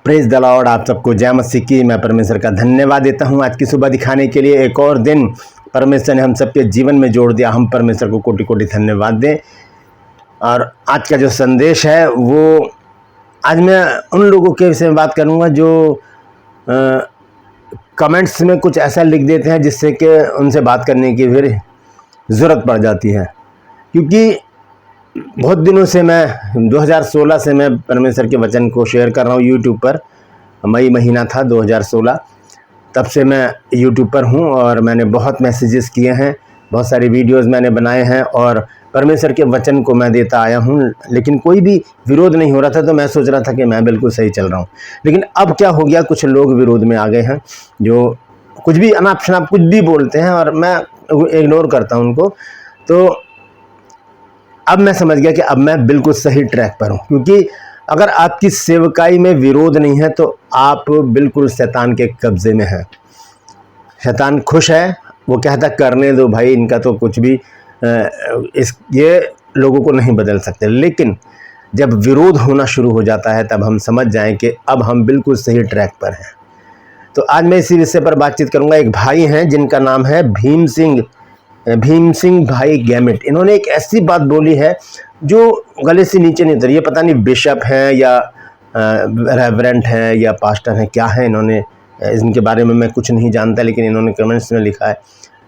Praise the Lord. आप सबको जय मसीह की मैं परमेश्वर का धन्यवाद देता हूं आज की सुबह दिखाने के लिए। एक और दिन परमेश्वर ने हम सबके जीवन में जोड़ दिया। हम परमेश्वर को कोटि कोटि धन्यवाद दें। और आज का जो संदेश है वो आज मैं उन लोगों के विषय में बात करूंगा जो कमेंट्स में कुछ ऐसा लिख देते हैं जिससे कि उनसे बात करने की फिर ज़रूरत पड़ जाती है। क्योंकि बहुत दिनों से मैं 2016 से मैं परमेश्वर के वचन को शेयर कर रहा हूँ यूट्यूब पर। मई महीना था 2016, तब से मैं यूट्यूब पर हूँ और मैंने बहुत मैसेजेस किए हैं, बहुत सारी वीडियोस मैंने बनाए हैं और परमेश्वर के वचन को मैं देता आया हूँ। लेकिन कोई भी विरोध नहीं हो रहा था, तो मैं सोच रहा था कि मैं बिल्कुल सही चल रहा हूँ। लेकिन अब क्या हो गया, कुछ लोग विरोध में आ गए हैं जो कुछ भी अनाप शनाप कुछ भी बोलते हैं और मैं इग्नोर करता हूँ उनको। तो अब मैं समझ गया कि अब मैं बिल्कुल सही ट्रैक पर हूँ। क्योंकि अगर आपकी सेवकाई में विरोध नहीं है तो आप बिल्कुल शैतान के कब्जे में हैं। शैतान खुश है, वो कहता करने दो भाई, इनका तो कुछ भी ये लोगों को नहीं बदल सकते। लेकिन जब विरोध होना शुरू हो जाता है तब हम समझ जाएं कि अब हम बिल्कुल सही ट्रैक पर हैं। तो आज मैं इसी विषय पर बातचीत करूंगा। एक भाई हैं जिनका नाम है भीम सिंह भाई गैमिट। इन्होंने एक ऐसी बात बोली है जो गले से नीचे नहीं उतरी। ये पता नहीं बिशप हैं या रेवरेंट हैं या पास्टर हैं, क्या है इन्होंने, इनके बारे में मैं कुछ नहीं जानता। लेकिन इन्होंने कमेंट्स में लिखा है।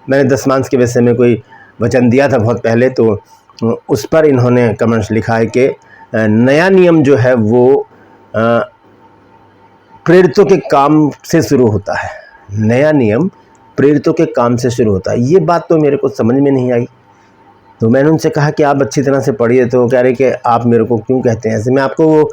मैंने दशमांश के विषय में कोई वचन दिया था बहुत पहले, तो उस पर इन्होंने कमेंट्स लिखा है कि नया नियम जो है वो प्रेरितों के काम से शुरू होता है। नया नियम प्रेरितों के काम से शुरू होता है। ये बात तो मेरे को समझ में नहीं आई। तो मैंने उनसे कहा कि आप अच्छी तरह से पढ़िए। तो कह रहे कि आप मेरे को क्यों कहते हैं ऐसे। मैं आपको वो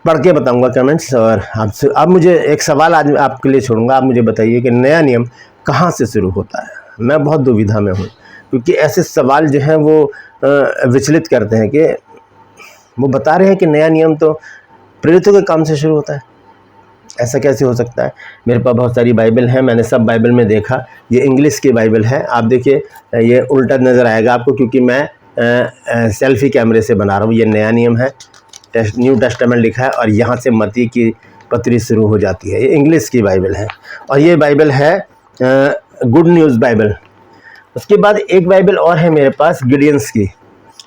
पढ़ के बताऊंगा कमेंट्स। और आपसे अब मुझे एक सवाल आज आपके लिए छोड़ूंगा। आप मुझे बताइए कि नया नियम कहाँ से शुरू होता है। मैं बहुत दुविधा में हूँ, क्योंकि ऐसे सवाल जो हैं वो विचलित करते हैं कि वो बता रहे हैं कि नया नियम तो प्रेरितों के काम से शुरू होता है। ऐसा कैसे हो सकता है। मेरे पास बहुत सारी बाइबल हैं, मैंने सब बाइबल में देखा। ये इंग्लिश की बाइबल है। आप देखिए ये उल्टा नज़र आएगा आपको, क्योंकि मैं सेल्फी कैमरे से बना रहा हूँ। ये नया नियम है, न्यू टेस्टामेंट लिखा है और यहाँ से मत्ती की पत्री शुरू हो जाती है। ये इंग्लिश की बाइबल है और ये बाइबल है गुड न्यूज़ बाइबल। उसके बाद एक बाइबल और है मेरे पास, गिडियंस की।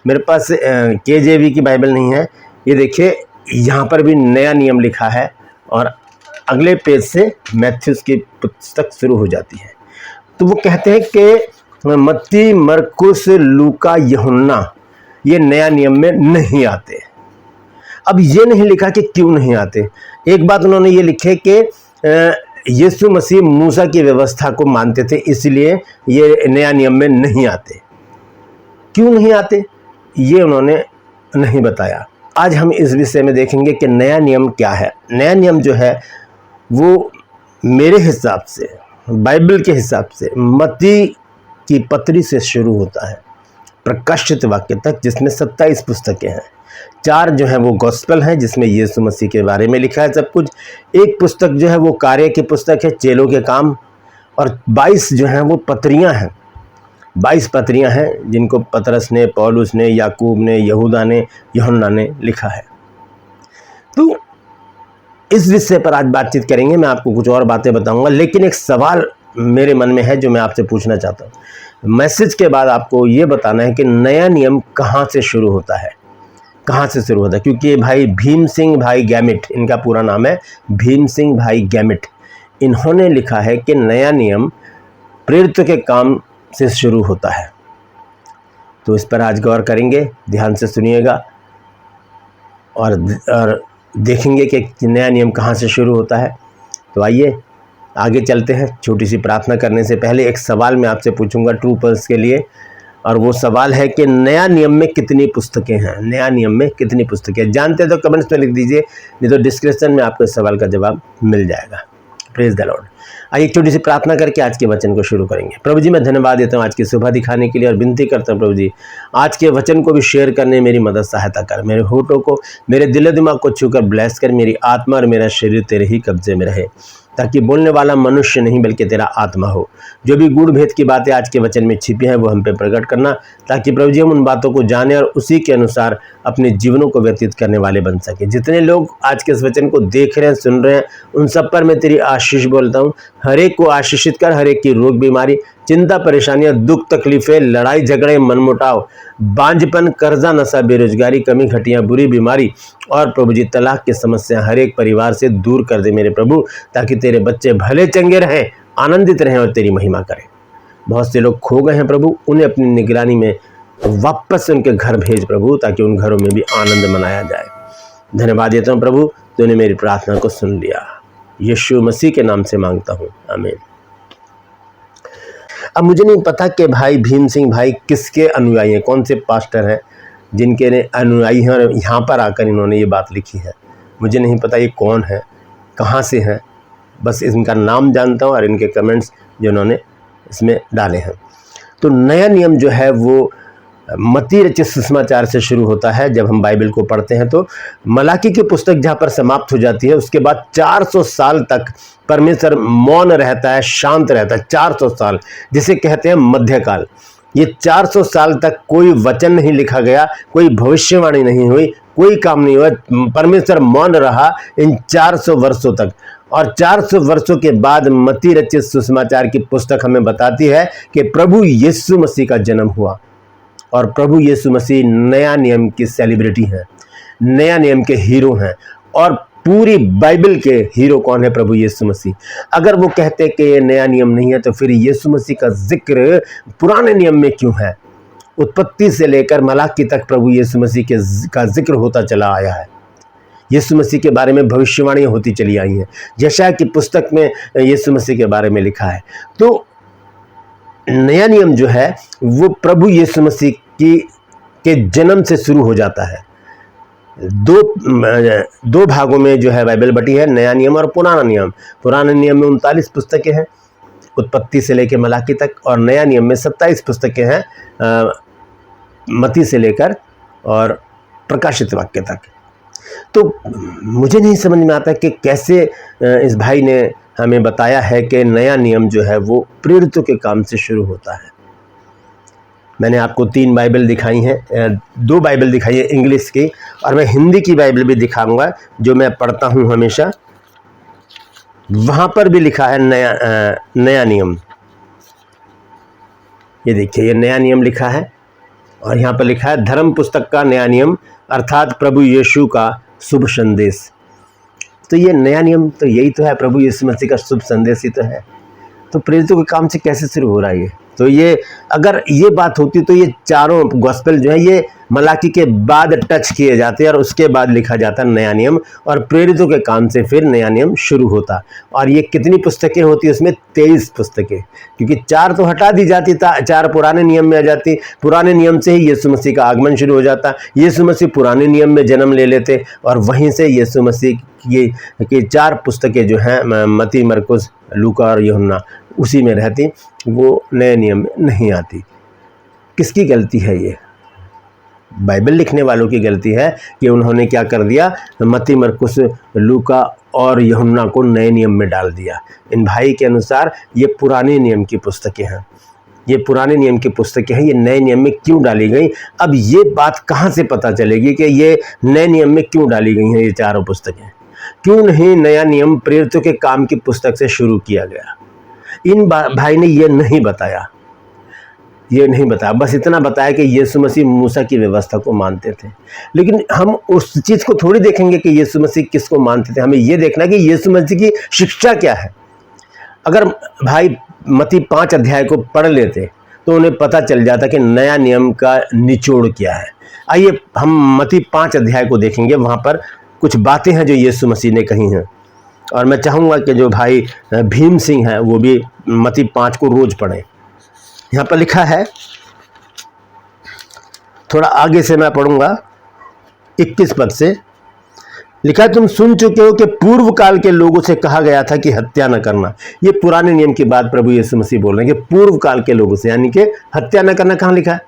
मेरे पास KJV की बाइबल नहीं है। ये देखिए यहाँ पर भी नया नियम लिखा है और अगले पेज से मैथ्यूस की पुस्तक शुरू हो जाती है। तो वो कहते हैं कि मत्ती, मरकुस, लूका, यूहन्ना ये नया नियम में नहीं आते। अब ये नहीं लिखा कि क्यों नहीं आते। एक बात उन्होंने ये लिखे कि यीशु मसीह मूसा की व्यवस्था को मानते थे, इसलिए ये नया नियम में नहीं आते। क्यों नहीं आते ये उन्होंने नहीं बताया। आज हम इस विषय में देखेंगे कि नया नियम क्या है। नया नियम जो है वो मेरे हिसाब से, बाइबल के हिसाब से मत्ती की पत्री से शुरू होता है प्रकाशित वाक्य तक, जिसमें 27 पुस्तकें हैं। 4 जो है वो गॉस्पेल हैं, जिसमें यीशु मसीह के बारे में लिखा है सब कुछ। एक पुस्तक जो है वो कार्य की पुस्तक है, चेलों के काम। और 22 जो हैं वो पत्रियां हैं। 22 पत्रियां हैं जिनको पतरस ने, पौलुस ने, याकूब ने, यहूदा ने, यूहन्ना ने लिखा है। तो इस विषय पर आज बातचीत करेंगे। मैं आपको कुछ और बातें बताऊंगा, लेकिन एक सवाल मेरे मन में है जो मैं आपसे पूछना चाहता हूँ। मैसेज के बाद आपको ये बताना है कि नया नियम कहाँ से शुरू होता है, कहाँ से शुरू होता है। क्योंकि भाई भीम सिंह भाई गैमिट, इनका पूरा नाम है भीम सिंह भाई गैमिट। इन्होंने लिखा है कि नया नियम प्रेरितों के काम से शुरू होता है। तो इस पर आज गौर करेंगे, ध्यान से सुनिएगा और देखेंगे कि नया नियम कहाँ से शुरू होता है। तो आइए आगे चलते हैं। छोटी सी प्रार्थना करने से पहले एक सवाल मैं आपसे पूछूंगा ट्रू पल्स के लिए, और वो सवाल है कि नया नियम में कितनी पुस्तकें हैं। नया नियम में कितनी पुस्तकें जानते तो कमेंट्स में लिख दीजिए, नहीं तो डिस्क्रिप्शन में आपको इस सवाल का जवाब मिल जाएगा। Praise the Lord. आइए एक छोटी सी प्रार्थना करके आज के वचन को शुरू करेंगे। प्रभु जी मैं धन्यवाद देता हूँ आज की सुबह दिखाने के लिए, और विनती करता हूँ प्रभु जी आज के वचन को भी शेयर करने मेरी मदद सहायता कर। मेरे होठों को, मेरे दिल दिमाग को छूकर ब्लेस कर। मेरी आत्मा और मेरा शरीर तेरे ही कब्जे में रहे। ताकि बोलने वाला मनुष्य नहीं बल्कि तेरा आत्मा हो। जो भी गूढ़ भेद की बातें आज के वचन में छिपी हैं वो हम पे प्रकट करना, ताकि प्रभु जी हम उन बातों को जाने और उसी के अनुसार अपने जीवनों को व्यतीत करने वाले बन सके। जितने लोग आज के इस वचन को देख रहे हैं, सुन रहे हैं, उन सब पर मैं तेरी आशीष बोलता हूँ। हर एक को आशीषित कर, हर एक की रोग बीमारी, चिंता परेशानियां, दुख तकलीफें, लड़ाई झगड़े, मनमुटाव, बांझपन, कर्जा, नशा, बेरोजगारी, कमी घटिया, बुरी बीमारी और प्रभु जी तलाक की समस्या हर एक परिवार से दूर कर दे मेरे प्रभु, ताकि तेरे बच्चे भले चंगे रहें, आनंदित रहें और तेरी महिमा करें। बहुत से लोग खो गए हैं प्रभु, उन्हें अपनी निगरानी में वापस उनके घर भेज प्रभु, ताकि उन घरों में भी आनंद मनाया जाए। धन्यवाद देता हूँ प्रभु, तूने मेरी प्रार्थना को सुन लिया। यीशु मसीह के नाम से मांगता हूँ, आमीन। अब मुझे नहीं पता कि भाई भीम सिंह भाई किसके अनुयायी हैं, कौन से पास्टर हैं जिनके अनुयायी हैं और यहाँ पर आकर इन्होंने ये बात लिखी है। मुझे नहीं पता ये कौन है, कहाँ से हैं, बस इनका नाम जानता हूँ और इनके कमेंट्स जो इन्होंने इसमें डाले हैं। तो नया नियम जो है वो मत्ती रचित सुसमाचार से शुरू होता है। जब हम बाइबल को पढ़ते हैं तो मलाकी की पुस्तक जहाँ पर समाप्त हो जाती है, उसके बाद 400 साल तक परमेश्वर मौन रहता है, शांत रहता है। 400 साल जिसे कहते हैं मध्यकाल। ये 400 साल तक कोई वचन नहीं लिखा गया, कोई भविष्यवाणी नहीं हुई, कोई काम नहीं हुआ। परमेश्वर मौन रहा इन 400 वर्षों तक। और 400 वर्षों के बाद मत्ती रचित सुसमाचार की पुस्तक हमें बताती है कि प्रभु यीशु मसीह का जन्म हुआ। और प्रभु यीशु मसीह नया नियम की सेलिब्रिटी हैं, नया नियम के हीरो हैं। और पूरी बाइबल के हीरो कौन है? प्रभु यीशु मसीह। अगर वो कहते कि ये नया नियम नहीं है तो फिर यीशु मसीह का जिक्र पुराने नियम में क्यों है? उत्पत्ति से लेकर मलाकी तक प्रभु यीशु मसीह का जिक्र होता चला आया है। यीशु मसीह के बारे में भविष्यवाणियां होती चली आई हैं। यशायाह की पुस्तक में यीशु मसीह के बारे में लिखा है। तो नया नियम जो है वो प्रभु यीशु मसीह के जन्म से शुरू हो जाता है। दो भागों में जो है बाइबल बटी है, नया नियम और पुराना नियम। पुराने नियम में 39 पुस्तकें हैं, उत्पत्ति से लेकर मलाकी तक, और नया नियम में 27 पुस्तकें हैं, मत्ती से लेकर और प्रकाशित वाक्य तक। तो मुझे नहीं समझ में आता कि कैसे इस भाई ने हमें बताया है कि नया नियम जो है वो प्रेरितों के काम से शुरू होता है। मैंने आपको 3 बाइबल दिखाई हैं, 2 बाइबल दिखाई है इंग्लिश की, और मैं हिंदी की बाइबल भी दिखाऊंगा जो मैं पढ़ता हूं हमेशा। वहां पर भी लिखा है नया नियम। ये देखिए, ये नया नियम लिखा है और यहाँ पर लिखा है धर्म पुस्तक का नया नियम, अर्थात प्रभु यीशु का शुभ संदेश। तो ये नया नियम तो यही तो है, प्रभु यीशु मसीह का शुभ संदेश ही तो है। तो प्रेरितों के काम से कैसे शुरू हो रहा है ये? तो ये अगर ये बात होती तो ये चारों गॉस्पेल जो है ये मलाकी के बाद टच किए जाते और उसके बाद लिखा जाता नया नियम, और प्रेरितों के काम से फिर नया नियम शुरू होता। और ये कितनी पुस्तकें होती? उसमें 23 पुस्तकें, क्योंकि 4 तो हटा दी जाती, 4 पुराने नियम में आ जाती। पुराने नियम से ही यीशु मसीह का आगमन शुरू हो जाता। यीशु मसीह पुराने नियम में जन्म ले लेते और वहीं से यीशु मसीह की 4 पुस्तकें जो हैं मत्ती, मरकुस, लूका और यूहन्ना, उसी में रहती, वो नए नियम में नहीं आती। किसकी गलती है ये? बाइबल लिखने वालों की गलती है कि उन्होंने क्या कर दिया, मत्ती, मरकुस, लूका और यूहन्ना को नए नियम में डाल दिया। इन भाई के अनुसार ये पुराने नियम की पुस्तकें हैं, ये पुराने नियम की पुस्तकें हैं, ये नए नियम में क्यों डाली गई? अब ये बात कहाँ से पता चलेगी कि ये नए नियम में क्यों डाली गई हैं ये चारों पुस्तकें? क्यों नहीं नया नियम प्रेरितों के काम की पुस्तक से शुरू किया गया? इन भाई ने ये नहीं बताया, बस इतना बताया कि यीशु मसीह मूसा की व्यवस्था को मानते थे। लेकिन हम उस चीज़ को थोड़ी देखेंगे कि यीशु मसीह किसको मानते थे, हमें ये देखना कि यीशु मसीह की शिक्षा क्या है। अगर भाई मत्ती 5 अध्याय को पढ़ लेते तो उन्हें पता चल जाता कि नया नियम का निचोड़ क्या है। आइए हम मत्ती 5 अध्याय को देखेंगे, वहाँ पर कुछ बातें हैं जो यीशु मसीह ने कही हैं। और मैं चाहूँगा कि जो भाई भीम सिंह हैं वो भी मत्ती 5 को रोज़ पढ़ें। यहाँ पर लिखा है, थोड़ा आगे से मैं पढ़ूंगा, 21 पद से लिखा है, तुम सुन चुके हो कि पूर्व काल के लोगों से कहा गया था कि हत्या न करना। ये पुराने नियम की बात प्रभु यीशु मसीह बोल रहे हैं कि पूर्व काल के लोगों से, यानी कि हत्या न करना कहाँ लिखा है?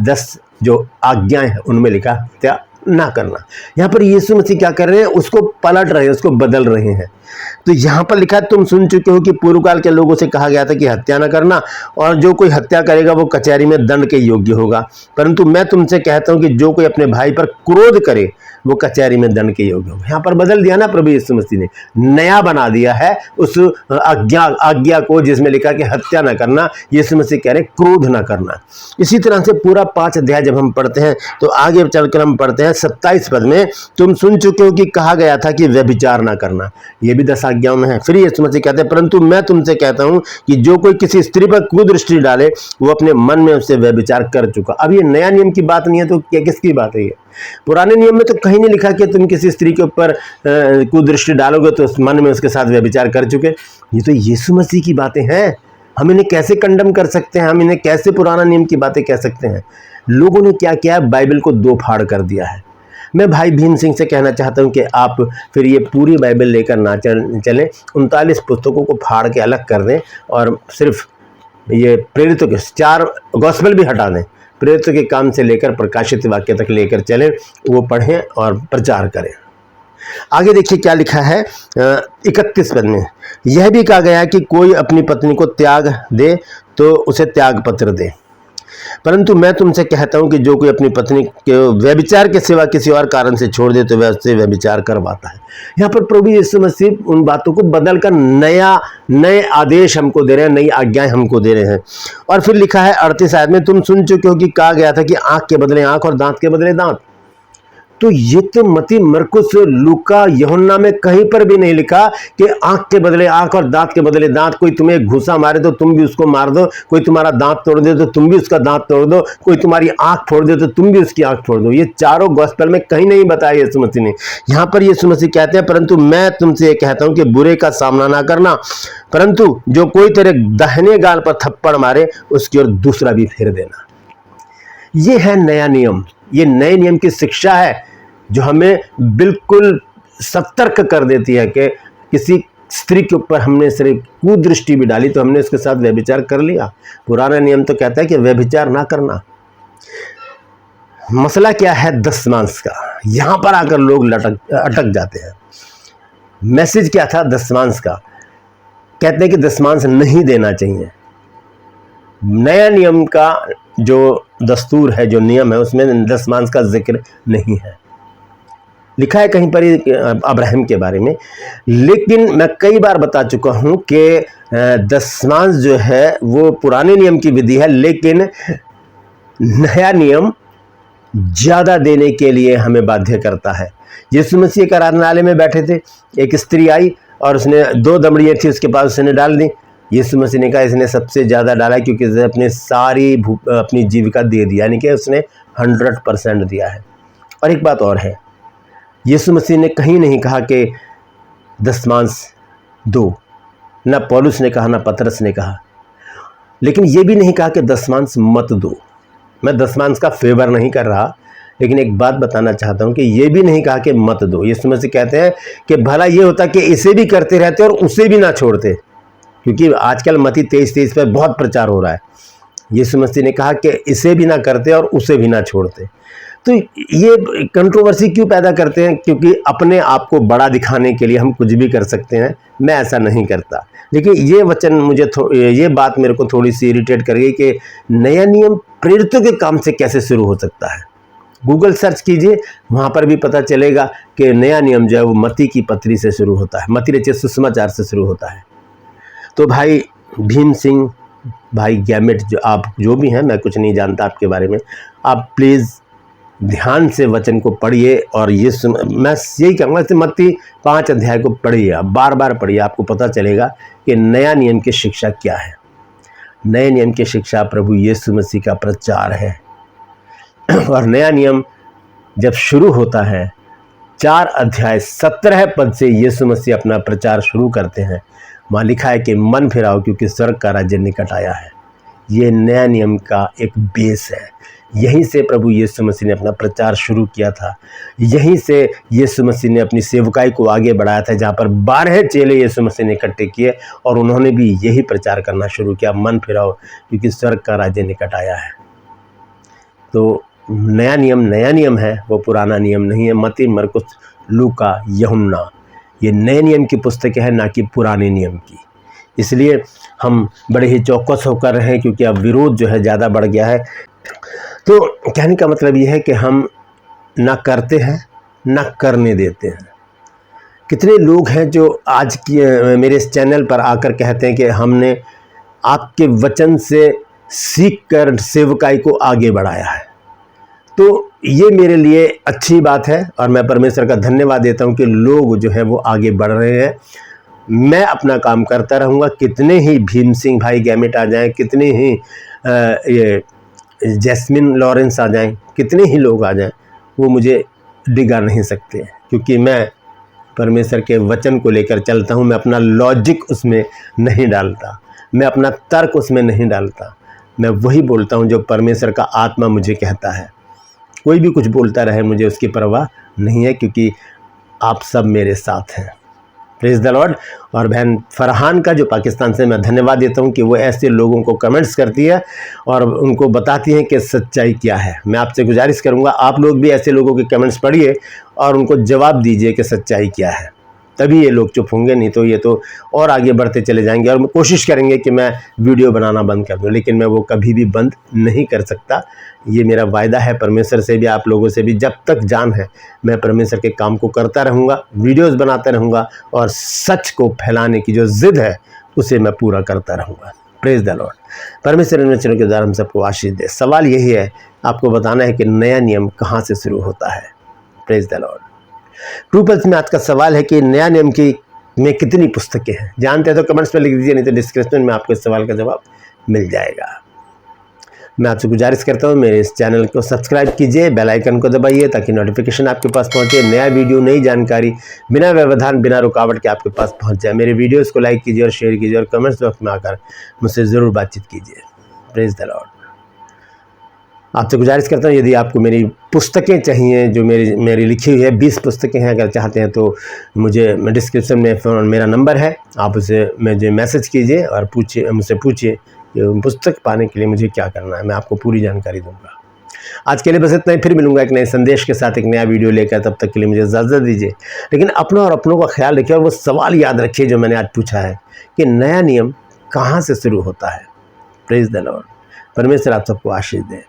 10 जो आज्ञाएं हैं उनमें लिखा हत्या ना करना। यहाँ पर यीशु मसीह क्या कर रहे हैं, उसको पलट रहे हैं, उसको बदल रहे हैं। तो यहाँ पर लिखा है, तुम सुन चुके हो कि पूर्व काल के लोगों से कहा गया था कि हत्या न करना, और जो कोई हत्या करेगा वो कचहरी में दंड के योग्य होगा। परंतु मैं तुमसे कहता हूँ कि जो कोई अपने भाई पर क्रोध करे वो कचहरी में दंड के योग्य होगा। यहाँ पर बदल दिया ना प्रभु यीशु मसीह ने, नया बना दिया है उस आज्ञा को जिसमें लिखा कि हत्या न करना। यीशु मसीह कह रहे क्रोध न करना। इसी तरह से पूरा 5 अध्याय जब हम पढ़ते हैं तो आगे चलकर हम पढ़ते हैं 27 पद में, तुम सुन चुके हो कि कहा गया था कि व्यभिचार न करना। ये भी 10 आज्ञाओं में है। फिर यीशु मसीह कहते हैं, परंतु मैं तुमसे कहता हूं कि जो कोई किसी स्त्री पर कुदृष्टि डाले वो अपने मन में उससे व्यभिचार कर चुका। अब ये नया नियम की बात नहीं है तो क्या किसकी बात है ये? पुराने नियम में तो कहीं नहीं लिखा कि तुम किसी स्त्री के ऊपर कुदृष्टि डालोगे तो उस मन में उसके साथ व्यभिचार कर चुके। ये तो यीशु मसीह की बातें हैं। हम इन्हें कैसे कंडम कर सकते हैं? हम इन्हें कैसे पुराना नियम की बातें कह सकते हैं? लोगों ने क्या किया है, बाइबल को 2 फाड़ कर दिया है। मैं भाई भीम सिंह से कहना चाहता हूं कि आप फिर ये पूरी बाइबल लेकर ना चलें, 39 पुस्तकों को फाड़ के अलग कर दें और सिर्फ ये प्रेरितों के 4 गॉस्पेल भी हटा दें, प्रेरितों के काम से लेकर प्रकाशित वाक्य तक लेकर चलें, वो पढ़ें और प्रचार करें। आगे देखिए क्या लिखा है 31 पद में, यह भी कहा गया है कि कोई अपनी पत्नी को त्याग दे तो उसे त्याग पत्र दे। परंतु मैं तुमसे कहता हूं कि जो कोई अपनी पत्नी के व्यभिचार के सिवा किसी और कारण से छोड़ दे तो वह उससे व्यभिचार करवाता है। यहाँ पर प्रभु यीशु मसीह उन बातों को बदलकर नए आदेश हमको दे रहे हैं, नई आज्ञाएं हमको दे रहे हैं। और फिर लिखा है 38 आयत में, तुम सुन चुके हो कि कहा गया था कि आंख के बदले आंख और दांत के बदले दांत। तो ये तो मती, मरकुस, लूका, यूहन्ना में कहीं पर भी नहीं लिखा कि आंख के बदले आंख और दांत के बदले दांत। कोई तुम्हें एक घूसा मारे तो तुम भी उसको मार दो, कोई तुम्हारा दांत तोड़ दे तो तुम भी उसका दांत तोड़ दो, कोई तुम्हारी आंख फोड़ दे तो तुम भी उसकी आंख फोड़ दो। ये चारों गॉस्पेल में कहीं नहीं बताया यीशु मसीह ने। यहाँ पर यीशु मसीह कहते हैं, परंतु मैं तुमसे ये कहता हूं कि बुरे का सामना ना करना, परंतु जो कोई तेरे दाहिने गाल पर थप्पड़ मारे उसकी ओर दूसरा भी फेर देना। ये है नया नियम। ये नए नियम की शिक्षा है जो हमें बिल्कुल सतर्क कर देती है कि किसी स्त्री के ऊपर हमने सिर्फ कुदृष्टि भी डाली तो हमने उसके साथ व्यभिचार कर लिया। पुराना नियम तो कहता है कि व्यभिचार ना करना। मसला क्या है? दशमांश का। यहां पर आकर लोग अटक जाते हैं। मैसेज क्या था दशमांश का? कहते हैं कि दशमांश नहीं देना चाहिए। नया नियम का जो दस्तूर है, जो नियम है, उसमें दशमांश का जिक्र नहीं है। लिखा है कहीं पर अब्राहम के बारे में, लेकिन मैं कई बार बता चुका हूं कि दशमांश जो है वो पुराने नियम की विधि है, लेकिन नया नियम ज्यादा देने के लिए हमें बाध्य करता है। यीशु मसीह एक आराधनालय में बैठे थे, एक स्त्री आई और उसने 2 दमड़ियाँ थी उसके पास, उसने डाल दी। यीशु मसीह ने कहा इसने सबसे ज़्यादा डाला क्योंकि इसने अपनी जीविका दे दी, यानी कि उसने 100% दिया है। और एक बात और है, यीशु मसीह ने कहीं नहीं कहा कि दशमांश दो, ना पौलुस ने कहा ना पतरस ने कहा, लेकिन ये भी नहीं कहा कि दशमांश मत दो। मैं दशमांश का फेवर नहीं कर रहा, लेकिन एक बात बताना चाहता हूं कि ये भी नहीं कहा कि मत दो। यीशु मसीह कहते हैं कि भला ये होता कि इसे भी करते रहते और उसे भी ना छोड़ते, क्योंकि आजकल मत्ती 23:23 पर बहुत प्रचार हो रहा है। यीशु मसीह ने कहा कि इसे भी ना करते और उसे भी ना छोड़ते। तो ये कंट्रोवर्सी क्यों पैदा करते हैं? क्योंकि अपने आप को बड़ा दिखाने के लिए हम कुछ भी कर सकते हैं। मैं ऐसा नहीं करता, लेकिन ये वचन मुझे ये बात मेरे को थोड़ी सी इरिटेट कर गई कि नया नियम प्रेरितों के काम से कैसे शुरू हो सकता है। गूगल सर्च कीजिए, वहाँ पर भी पता चलेगा कि नया नियम जो है वो मत्ती की पत्री से शुरू होता है, मत्ती रचित सुसमाचार से शुरू होता है। तो भाई भीम सिंह, भाई गैमेट, जो आप जो भी हैं, मैं कुछ नहीं जानता आपके बारे में, आप प्लीज़ ध्यान से वचन को पढ़िए और ये मैं यही कहूँगा कि मत्ती 5 अध्याय को पढ़िए, आप बार बार पढ़िए, आपको पता चलेगा कि नया नियम की शिक्षा क्या है। नए नियम की शिक्षा प्रभु यीशु मसीह का प्रचार है। और नया नियम जब शुरू होता है 4 अध्याय 17 पद से यीशु मसीह अपना प्रचार शुरू करते हैं। वहाँ लिखा है कि मन फिराओ क्योंकि स्वर्ग का राज्य निकट आया है। ये नया नियम का एक बेस है। यहीं से प्रभु यीशु मसीह ने अपना प्रचार शुरू किया था। यहीं से यीशु मसीह ने अपनी सेवकाई को आगे बढ़ाया था, जहाँ पर 12 चेले यीशु मसीह ने इकट्ठे किए और उन्होंने भी यही प्रचार करना शुरू किया, मन फिराओ क्योंकि स्वर्ग का राज्य निकट आया है। तो नया नियम है, वो पुराना नियम नहीं है। मत्ती, मरकुस, लूका, यूहन्ना, ये नए नियम की पुस्तकें हैं, ना कि पुराने नियम की। इसलिए हम बड़े ही चौकस होकर रहें, क्योंकि अब विरोध जो है ज़्यादा बढ़ गया है। तो कहने का मतलब ये है कि हम ना करते हैं ना करने देते हैं। कितने लोग हैं जो आज की मेरे इस चैनल पर आकर कहते हैं कि हमने आपके वचन से सीख कर सेवकाई को आगे बढ़ाया है। तो ये मेरे लिए अच्छी बात है और मैं परमेश्वर का धन्यवाद देता हूँ कि लोग जो है वो आगे बढ़ रहे हैं। मैं अपना काम करता रहूँगा। कितने ही भीम सिंह भाई गैमेट आ जाएं, कितने ही ये जैस्मिन लॉरेंस आ जाएं, कितने ही लोग आ जाएं, वो मुझे डिगा नहीं सकते, क्योंकि मैं परमेश्वर के वचन को लेकर चलता हूँ। मैं अपना लॉजिक उसमें नहीं डालता, मैं अपना तर्क उसमें नहीं डालता। मैं वही बोलता हूँ जो परमेश्वर का आत्मा मुझे कहता है। कोई भी कुछ बोलता रहे, मुझे उसकी परवाह नहीं है, क्योंकि आप सब मेरे साथ हैं। Praise the Lord. और बहन फरहान का, जो पाकिस्तान से, मैं धन्यवाद देता हूँ कि वो ऐसे लोगों को कमेंट्स करती है और उनको बताती हैं कि सच्चाई क्या है। मैं आपसे गुजारिश करूँगा, आप लोग भी ऐसे लोगों के कमेंट्स पढ़िए और उनको जवाब दीजिए कि सच्चाई क्या है, तभी ये लोग चुप होंगे। नहीं तो ये तो और आगे बढ़ते चले जाएंगे और कोशिश करेंगे कि मैं वीडियो बनाना बंद कर दूं, लेकिन मैं वो कभी भी बंद नहीं कर सकता। ये मेरा वायदा है परमेश्वर से भी, आप लोगों से भी। जब तक जान है मैं परमेश्वर के काम को करता रहूँगा, वीडियोस बनाता रहूँगा और सच को फैलाने की जो ज़िद है उसे मैं पूरा करता रहूँगा। Praise the Lord. परमेश्वर इन वचनों के द्वारा हम सबको आशीष दे। सवाल यही है, आपको बताना है कि नया नियम कहाँ से शुरू होता है। Praise the Lord. True pulse में आज का सवाल है कि नया नियम की में कितनी पुस्तकें हैं। जानते हैं तो कमेंट्स में लिख दीजिए, नहीं तो डिस्क्रिप्शन में आपको इस सवाल का जवाब मिल जाएगा। मैं आपसे गुजारिश करता हूँ, मेरे इस चैनल को सब्सक्राइब कीजिए, बेल आइकन को दबाइए ताकि नोटिफिकेशन आपके पास पहुँचे। नया वीडियो, नई जानकारी बिना व्यवधान, बिना रुकावट के आपके पास पहुँच जाए। मेरे वीडियोज़ को लाइक कीजिए और शेयर कीजिए और कमेंट्स बॉक्स में आकर मुझसे ज़रूर बातचीत कीजिए। Praise the Lord. आपसे गुजारिश करता हूँ, यदि आपको मेरी पुस्तकें चाहिए, जो मेरी लिखी हुई है 20 पुस्तकें हैं, अगर चाहते हैं तो मुझे डिस्क्रिप्शन में मेरा नंबर है, आप उसे मुझे मैसेज कीजिए और मुझसे पूछिए कि पुस्तक पाने के लिए मुझे क्या करना है। मैं आपको पूरी जानकारी दूंगा। आज के लिए बस इतना ही। फिर मिलूंगा एक नए संदेश के साथ, एक नया वीडियो लेकर। तब तक के लिए मुझे इजाज़त दीजिए, लेकिन अपना और अपनों का ख्याल रखिए और वो सवाल याद रखिए जो मैंने आज पूछा है कि नया नियम कहाँ से शुरू होता है। Praise the Lord. परमेश्वर आप सबको आशीष दे।